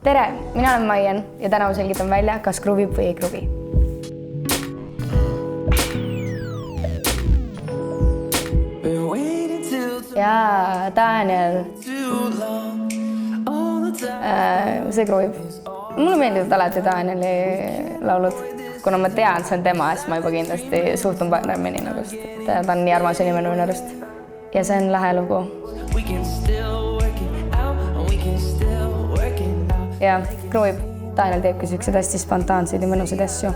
Tere, mina olen Maien ja täna selgitan välja, kas kruvib või ei kruvi. Ja Daniel. See kruvib. Mulle meeldivad alati Danieli laulud. Kuna ma tean, see on tema, siis ma juba kindlasti suhtun paremini nagu, sest ta on nii armas inimene minu arust. Ja see on lahe lugu. Ja kruvib. Daniel teebki sellised hästi spontaanseid ja mõnusid asju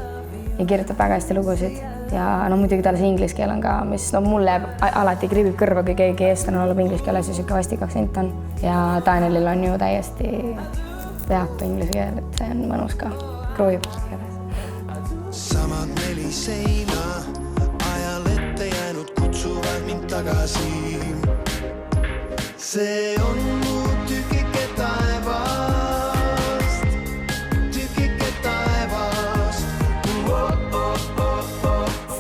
ja kirjutab väga hästi lugusid. Ja muidugi tal see inglise keel on ka, mis mulle alati krivib kõrva, kui keegi eestlane laulab inglise keeles ja siuke vastik aktsent on. Ja Danielil on ju täiesti peatu inglise keel, et see on mõnus ka. Kruvib. Samad 4 seina, ajal ette jäänud kutsuvad mind tagasi. See on mu tükike taevast, tükike taevast.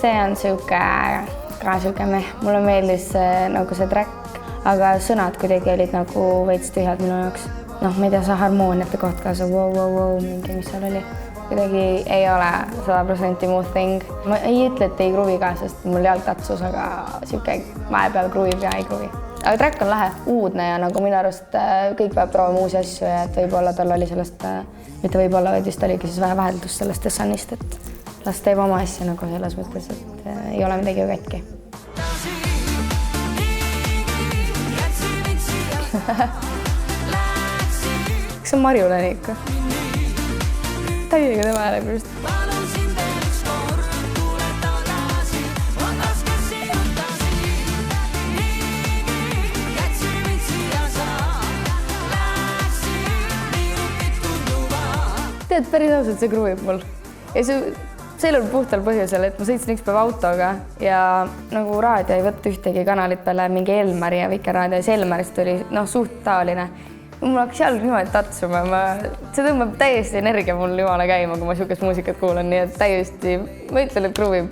See on siuke meh. Mulle meeldis nagu see track, aga sõnad kuidagi olid nagu veits tühjad minu jaoks. Ma ei tea, see harmooniate koht ka, see wow, mingi, mis seal oli. Kuidagi ei ole 100% mu thing. Ma ei ütle, et ei kruvi ka, sest mul jalgtatsus, aga siuke vahepeal kruvib ja ei kruvi. Aga track on lahe, uudne ja nagu minu arust kõik peab proovima uusi asju ja et võib-olla tal oli sellest, mitte võib-olla, vaid vist oligi siis vähe vaheldust sellest Essanist, et las teeb oma asja nagu selles mõttes, et ei ole midagi ju kätki. Kas see on Marjulani ikka? Täiega tema häälega just. Tead, päris ausalt see kruvib mul. Ja see oli puhtal põhjusel, et ma sõitsin üks päev autoga ja nagu raadio ei võtta ühtegi kanalit peale mingi Elmari ja Vikerraadio ja Elmarist oli suht taoline. Mul hakkas jalg niimoodi tatsuma, see tõmbab täiesti energia mul jumala käima, kui ma siukest muusikat kuulan, nii et täiesti, ma ütlen, et kruvib.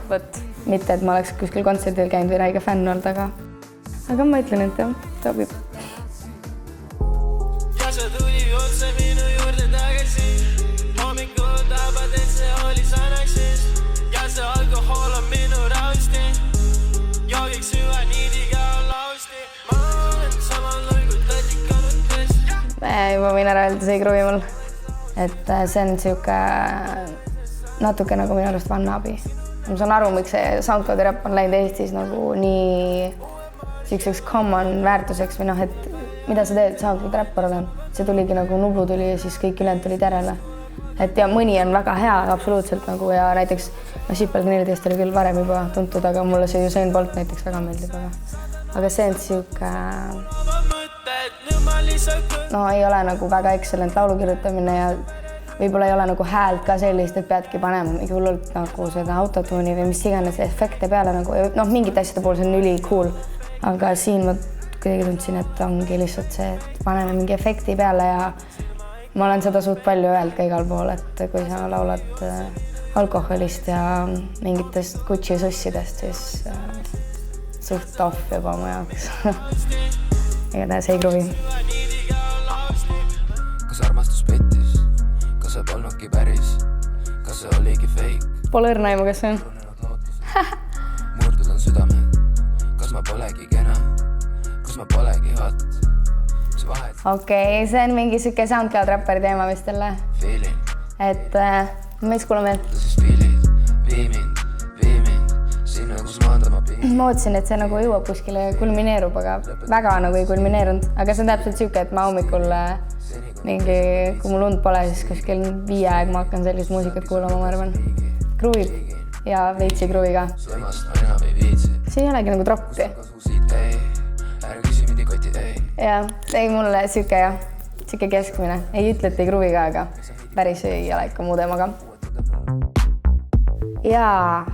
Võt, mitte, et ma oleks kuskil kontserdil käinud või räige fänn olnud, aga ma ütlen, et jah, sobib. Ja sa tuli otse minu juurde tagasi, hommikul tabad, et see oli sanaksis, ja see alkohol on minu rausti, joogiks süva niidiga lausti, ma olen samal lõigul tõtikanud. Juba võin ära öelda, see ei kruvi mul. Et see on siuke natuke nagu minu arust vanna abi. Ma saan aru, miks see SoundCloudi rap on läinud Eestis nagu nii siukseks common väärtuseks või et mida sa teed, SoundCloud räppar olen. See tuligi nagu Nublu tuli ja siis kõik ülejäänud tulid järele. Et ja mõni on väga hea absoluutselt nagu ja näiteks Sipel 14 oli küll varem juba tuntud, aga mulle see Usain Bolt näiteks väga meeldib. Aga see on siuke ei ole nagu väga excellent laulu kirjutamine ja võib-olla ei ole nagu häält ka sellist, et peadki panema mingi hullult nagu seda autotuuni või mis iganes efekte peale nagu, mingite asjade pool see on üli cool, aga siin ma kuidagi tundsin, et ongi lihtsalt see, et paneme mingi efekti peale ja ma olen seda suht palju öelnud ka igal pool, et kui sa laulad alkoholist ja mingitest Gucci sussidest, siis suht off juba mu jaoks. Ega see ei kruvi. Kas armastus pettis? Kas see polnudki päris? Kas see oligi fake? Pole õrna aimu, kas see on? Murdud on südamed. Kas ma polegi kena? Kas ma polegi hot? Okei, see on mingi siuke SoundCloud rapperi teema vist jälle. Et mis kuulame veel? Ma ootsin, et see nagu jõuab kuskile kulmineerub, aga väga nagu ei kulmineerunud. Aga see on täpselt siuke, et ma hommikul mingi, kui mul und pole, siis kuskil 5 aeg ma hakkan sellist muusikat kuulama, ma arvan. Kruvib ja veitsi kruvi ka. See ei olegi nagu troppi. Ja ei mulle siuke keskmine. Ei ütle, et ei kruvi ka, aga päris ei ole ikka muu teemaga. Ja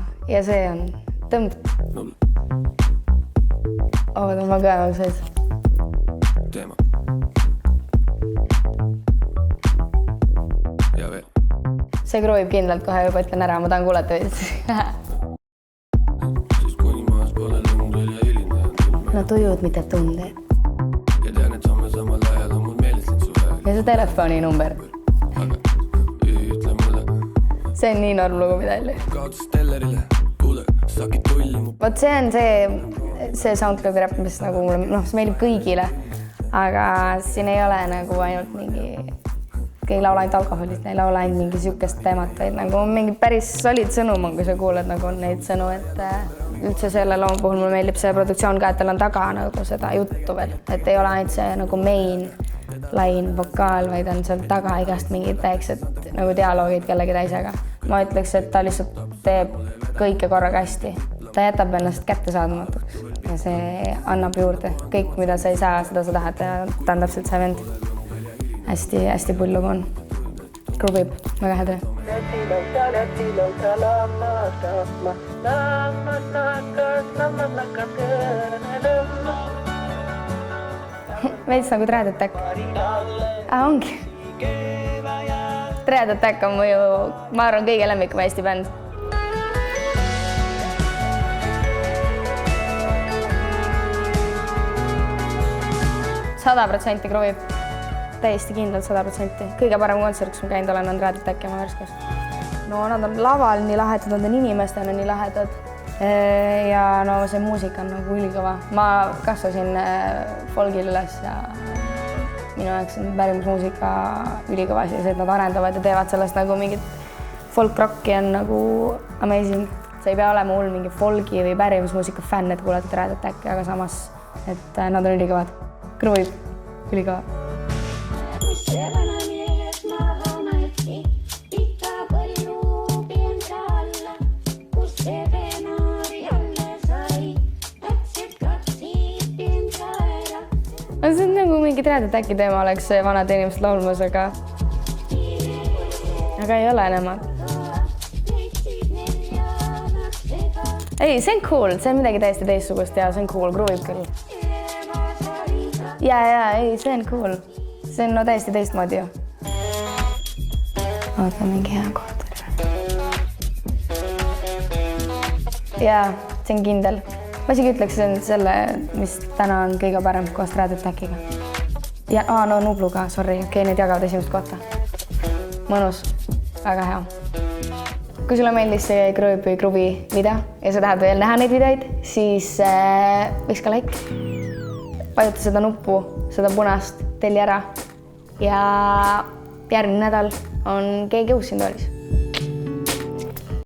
see on tõmb. Oota, ma ka sees. Teema. Ja veel. See kruvib kindlalt kohe juba ütlen ära, ma tahan kuulata veits. Siis kuni maas pole lundel ja hiline. No tujud, mitte tunded. Ja tean, et samme samal ajal on mul meeles sind suvel. ja see telefoninumber. Ütle mulle See on nii norm lugu midagi. kaotus tellerile, kuule, sakid tulli mu Vot see on see SoundCloudi räpp, mis nagu mulle, see meeldib kõigile. Aga siin ei ole nagu ainult mingi, ei laula ainult alkoholist, ei laula ainult mingi siukest teemat, vaid nagu mingi päris solid sõnum on, kui sa kuuled nagu neid sõnu, et üldse selle looma puhul mulle meeldib see produktsioon ka, et tal on taga nagu seda juttu veel, et ei ole ainult see nagu main lain, vokaal, vaid on seal taga igast mingid väiksed nagu dialoogid kellegi teisega. Ma ütleks, et ta lihtsalt teeb kõike korraga hästi. Ta jätab ennast kättesaadamatuks ja see annab juurde. Kõik, mida sa ei saa, seda sa tahad ja ta on täpselt see vend. Hästi pull lugu on. Kruvib, väga hea töö. Veits nagu Dread Attack. Ongi. Dread Attack on mu ju, ma arvan, kõige lemmikum Eesti bänd. Sada protsenti kruvib. Täiesti kindlalt 100%. Kõige parem kontsert, kus ma käinud olen, on Dread Attack ja ma värskes. No nad on laval nii lahedad, nad on inimestena nii lahedad. Ja no see muusika on nagu ülikõva. Ma kasvasin folgil üles ja minu jaoks on pärimusmuusika ülikõva asi, see, et nad arendavad ja teevad sellest nagu mingit folk-rocki on nagu amazing. Sa ei pea olema hull mingi folgi või pärimusmuusika fänn, et kuulata Dread Attacki, aga samas, et nad on ülikõvad. Kruvib, ülikõva. See on nagu mingi Dread Attacki teema oleks vanad inimesed laulmas, aga ei ole nemad. Ei, see on cool, see on midagi täiesti teistsugust ja see on cool, kruvib küll. Ja, ei, see on cool. See on no täiesti teistmoodi ju. Oota, mingi hea koht. Jaa, see on kindel. Ma isegi ütleks, see on selle, mis täna on kõige parem koos Dread Attackiga. Ja, no Nublu ka, sorry, need jagavad esimest kohta. Mõnus, väga hea. Kui sulle meeldis see Kruvi video ja sa tahad veel näha neid videoid, siis viska like. Vajuta seda nuppu, seda punast, telli ära. Ja järgmine nädal on keegi uus siin toolis.